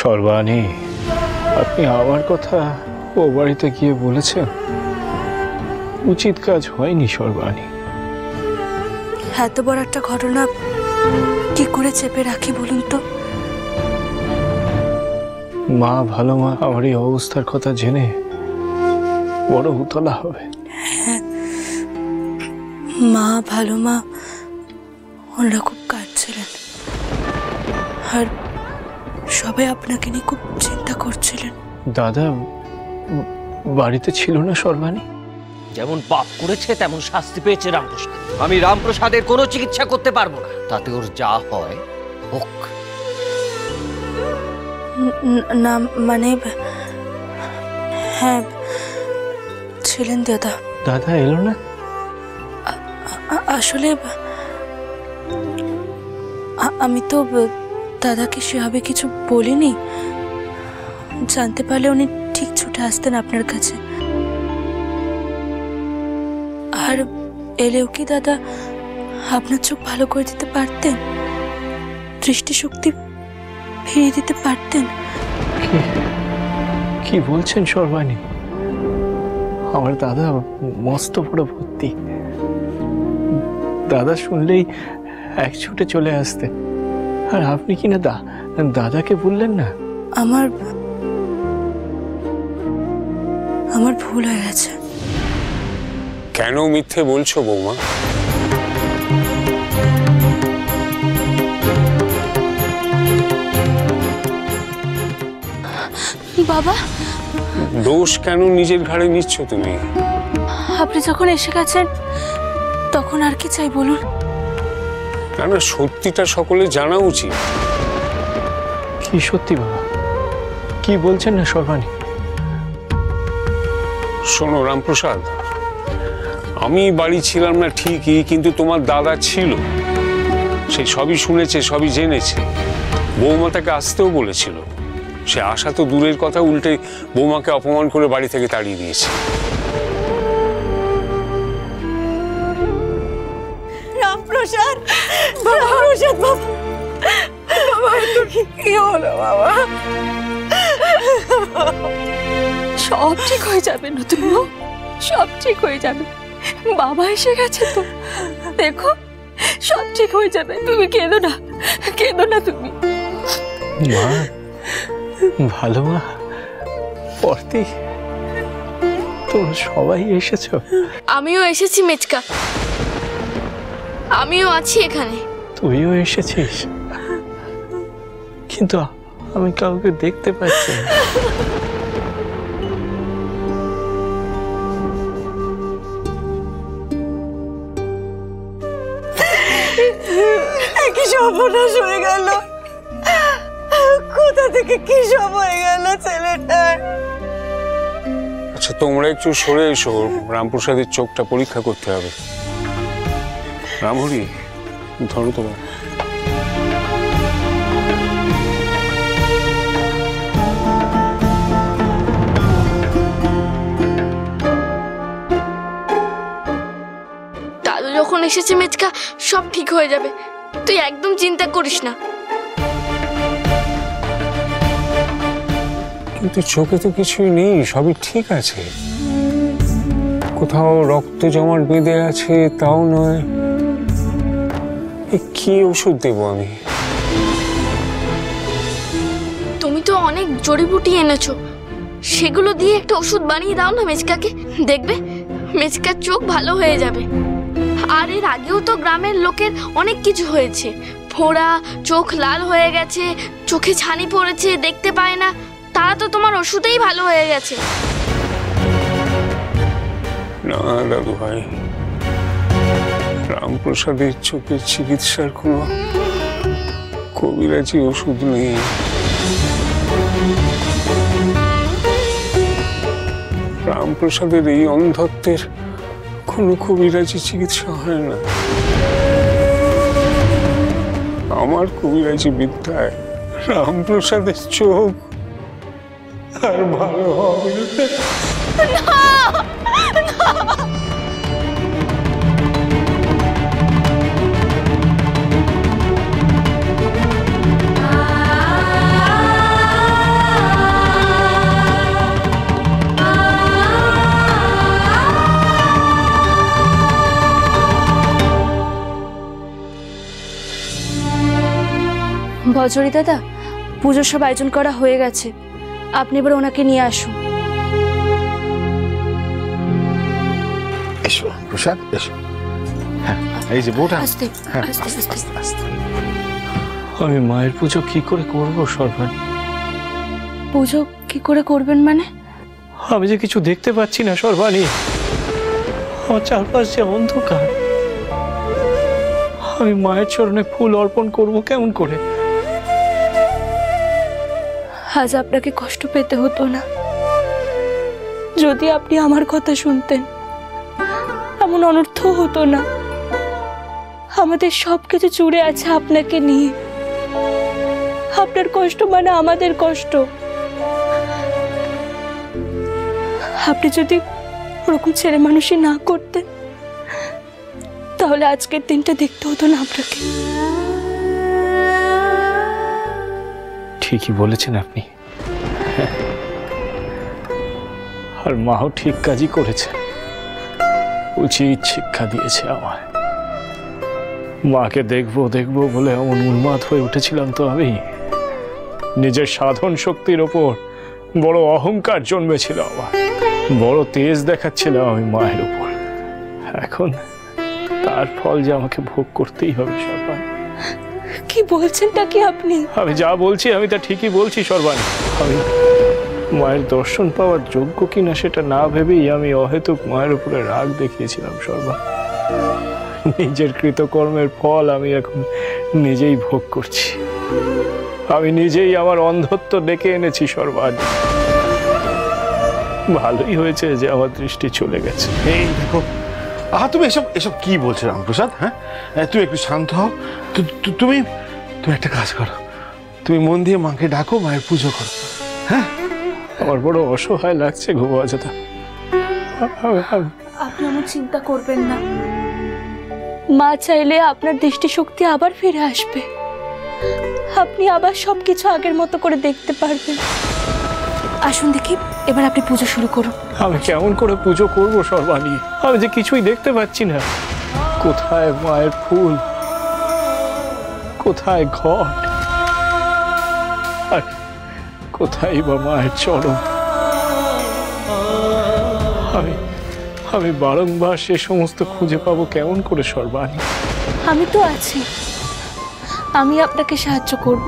সর্বাণী, আপনি আমার কথা ও বাড়িতে গিয়ে বলেছেন? উচিত কাজ হয়নি সর্বাণী। এত বড় একটা ঘটনা কি করে চেপে রাখি বলুন তো? মা, ভালো মা আমার এই অবস্থার কথা জেনে বড় উতলা হবে। হ্যাঁ, মা, ভালো মা, ওনারা খুব কাঁদছিলেন আর সবাই আপনাকে নিয়ে খুব চিন্তা করছিলেন। দাদা বাড়িতে ছিল না সর্বাণী? যেমন পাপ করেছে তেমন শাস্তি পেয়েছে রামপ্রসাদ। আমি রামপ্রসাদের কোনো চিকিৎসা করতে পারবো না, তাতে ওর যা হয় হোক। না মানে, হ্যাঁ ছিলেন দাদা। দাদা এলো না? আসলে আমি তো দাদাকে সেভাবে কিছু বলিনি। জানতে পারলে উনি ঠিক ছুটে আসতেন আপনার কাছে। আর এলেও কি দাদা আপনার চোখ ভালো করে দিতে পারতেন, দৃষ্টিশক্তি ফিরিয়ে দিতে পারতেন? কি বলছেন সর্বাণী? আমার দাদা মস্ত বড় ভর্তি। দাদা শুনলেই এক ছুটে চলে আসতেন। আর আপনি কিনা দাদাকে বললেন না? আমার ভুল হয়ে গেছে। কেন মিথ্যে বলছো বৌমা? বাবা, দোষ কেন নিজের ঘাড়ে নিচ্ছ তুমি? আপনি যখন এসে গেছেন তখন আর কি চাই বলুন? না না, সত্যিটা সকলে জানা উচিত। কি সত্যি বাবা? কি বলছেন না সর্বাণী? শোনো রামপ্রসাদ, আমি বাড়ি ছিলাম না ঠিকই, কিন্তু তোমার দাদা ছিল। সে সবই শুনেছে, সবই জেনেছে। বৌমা তাকে আসতেও বলেছিল। সে আসা তো দূরের কথা, উল্টে বৌমাকে অপমান করে বাড়ি থেকে তাড়িয়ে দিয়েছে। রামপ্রসাদ, রামপ্রসাদ বাবা, বাবা কি হলো বাবা? সব ঠিক হয়ে যাবে নতুন বউ, সব ঠিক হয়ে যাবে। বাবা এসে গেছে তো, দেখো সব ঠিক হয়ে যাবে। তুমি কেঁদো না, কেঁদো না তুমি। মা, ভালো মা, পড়তি তোমরা সবাই এসেছো? আমিও এসেছি মেচকা, আমিও আছি এখানে। তুইও এসেছিস, কিন্তু আমি কাউকে দেখতে পাচ্ছি না। কি সর্বনাশ হয়ে গেল! কোথা থেকে কি সব হয়ে গেল ছেলেটার! আচ্ছা তোমরা একটু সরে এসো, রামপ্রসাদের চোখটা পরীক্ষা করতে হবে। রামহরি, ধরো তোমার। দাদু যখন এসেছে মেচকা, সব ঠিক হয়ে যাবে, তুই একদম চিন্তা করিস না। কিন্তু চোখে তো কিছুই নেই, সবই ঠিক আছে। কোথাও রক্ত জমাট বেঁধে আছে তাও নয়। কি ওষুধ দেবো আমি? তুমি তো অনেক জড়িবুটি এনেছো, সেগুলো দিয়ে একটা ওষুধ বানিয়ে দাও না মেচকাকে, দেখবে মেচকার চোখ ভালো হয়ে যাবে। আর এর আগেও তো গ্রামের লোকের অনেক কিছু হয়েছে, ফোড়া, চোখ লাল হয়ে গেছে, চোখে ছানি পড়েছে, দেখতে পায় না, তারা তো তোমার ওষুধেই ভালো হয়ে গেছে। না দাদু ভাই, রামপ্রসাদের চোখের চিকিৎসার কোনো কবিরাজি ওষুধ নেই। রামপ্রসাদের এই অন্ধত্বের কোনো কবিরাজি চিকিৎসা হয় না। আমার কবিরাজি বিদ্যায় রামপ্রসাদের চোখ আর ভালো হবে না। বজরি দাদা, পুজোর সব আয়োজন করা হয়ে গেছে, আপনি এবার ওনাকে নিয়ে আসুন। এসো প্রসাদ, এসো। হ্যাঁ, এই যে বউটা। আস্তে হ্যাঁ, আস্তে আস্তে। আস্তে। আমি মায়ের পুজো কি করে করব সর্বাণী? পুজো কি করে করবেন মানে? আমি যে কিছু দেখতে পাচ্ছি না সর্বাণী, আমার চারপাশ যে অন্ধকার। আমি মায়ের চরণে ফুল অর্পণ করব কেমন করে? আজ আপনাকে কষ্ট পেতে হতো না যদি আপনি আমার কথা শুনতেন। এমন অনর্থ হতো না। আমাদের সবকিছু জুড়ে আছে আপনাকে নিয়ে। আপনার কষ্ট মানে আমাদের কষ্ট। আপনি যদি ওরকম ছেলে মানুষই না করতেন, তাহলে আজকের দিনটা দেখতে হতো না আপনাকে। ঠিকই বলেছেন আপনি। আর মাও ঠিক কাজই করেছে, উচিত শিক্ষা দিয়েছে আমায়। মাকে দেখবো দেখবো বলে এমন উন্মাদ হয়ে উঠেছিলাম তো আমি। নিজের সাধন শক্তির ওপর বড় অহংকার জন্মেছিল আমার, বড় তেজ দেখাচ্ছিলাম আমি মায়ের উপর। এখন তার ফল যে আমাকে ভোগ করতেই হবে সর্বাণী। কি বলছেনটা কি আপনি? আমি যা বলছি আমি তা ঠিকই বলছি সর্বাণী। আমি মায়ের দর্শন পাওয়ার যোগ্য কিনা সেটা না ভেবেই আমি অহেতুক মায়ের উপরে রাগ দেখিয়েছিলাম সর্বাণী। নিজের কৃতকর্মের ফল আমি এখন নিজেই ভোগ করছি। আমি নিজেই আমার অন্ধত্ব ডেকে এনেছি সর্বাণী। ভালোই হয়েছে যে আমার দৃষ্টি চলে গেছে। এই দেখো, তুমি এসব এসব কি বলছো রামপ্রসাদ? হ্যাঁ, তুমি একটু শান্ত হও। তুমি তুমি একটা কাজ করো, তুমি মন দিয়ে মাকে ডাকো, মায়ের পুজো করো। হ্যাঁ, আমার বড় অসহায় লাগছে গো অযথা। আপনি আমার চিন্তা করবেন না। মা চাইলে আপনার দৃষ্টিশক্তি আবার ফিরে আসবে। আপনি আবার সবকিছু আগের মতো করে দেখতে পারবেন। আসুন দেখি, এবার আপনি পুজো শুরু করুন। আমি কেমন করে পুজো করব সর্বাণী? আমি যে কিছুই দেখতে পাচ্ছি না। কোথায় মায়ের ফুল, কোথায় ঘট, আর কোথায় বা মায়ের চরণ? আমি বারংবার সে সমস্ত খুঁজে পাবো কেমন করে সর্বাণী? আমি তো আছি, আমি আপনাকে সাহায্য করব।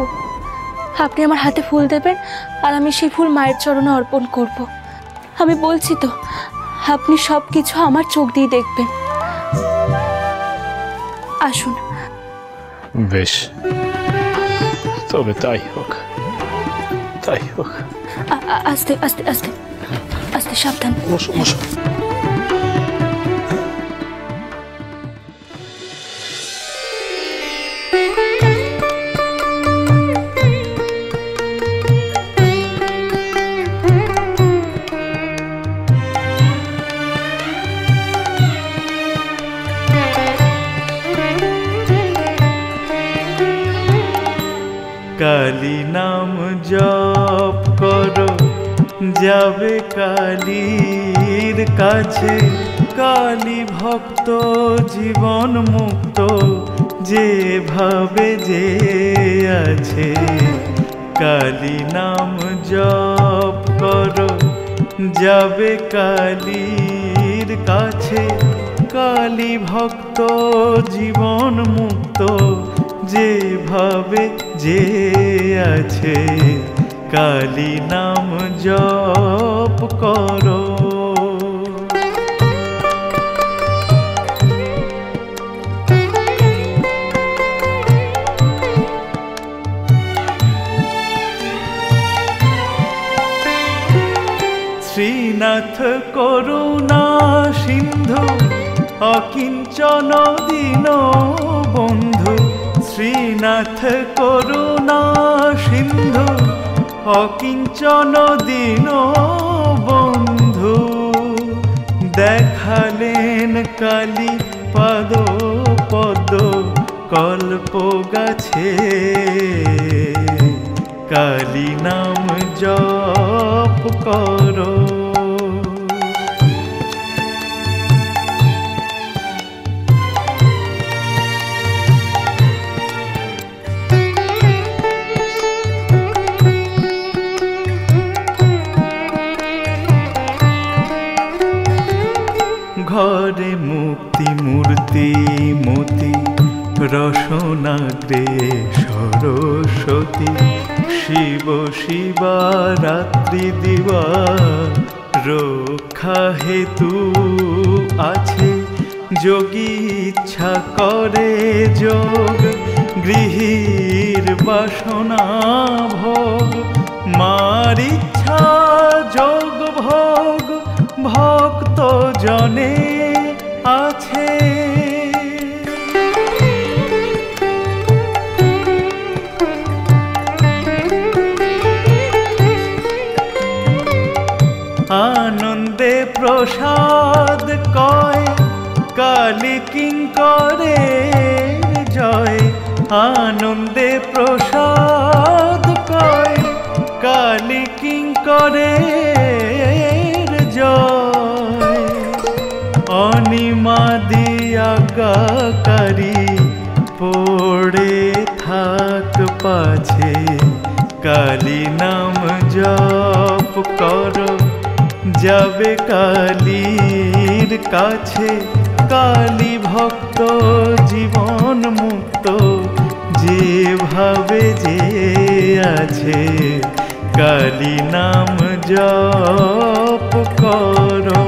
আপনি আমার হাতে ফুল দেবেন আর আমি সেই ফুল মায়ের চরণে অর্পণ করব। আমি বলছি তো, আপনি সব কিছু আমার চোখ দিয়ে দেখবেন। আসুন। বেশ, তবে তাই হোক, তাই হোক। আস্তে আস্তে আস্তে আস্তে, সাবধান। বসো বসো। কালী নাম জপ করো, যাবে কালীর কাছে। কালী ভক্ত জীবন মুক্ত, যেভাবে যে আছে। কালী নাম জপ করো, যাবে কালীর কাছে। কালী ভক্ত জীবন মুক্ত, যেভাবে যে আছে। কালী নাম জপ করো। শ্রীনাথ করুণা সিন্ধু, অকিঞ্চন দীন বন্ধু। শ্রীনাথ করুণা সিন্ধু, অকিঞ্চন দীন বন্ধু। দেখালেন কালী পাদ পদ্ম কল্প গাছে। কালী নাম জপ করো। ঘরে মুক্তি মূর্তি মতি রসনাগ্রে সরস্বতী শিব শিবা রাত্রি দিবা রক্ষা হেতু আছে যোগী ইচ্ছা করে যোগ গৃহীর বাসনা ভোগ মার ইচ্ছা যোগ ভোগ ভক্ত জনে আছে আনন্দে প্রসাদ কয় কালী কিঙ্করে জয় আনন্দে প্রসাদ কয় কালী কিঙ্করে জয় অনিমাদি আজ্ঞাকারী পড়ে থাক পাছে কালী নাম জপ কর যাবে কালীর কাছে কালী ভক্ত জীবন মুক্ত যেভাবে যে আছে কালী নাম জপ করো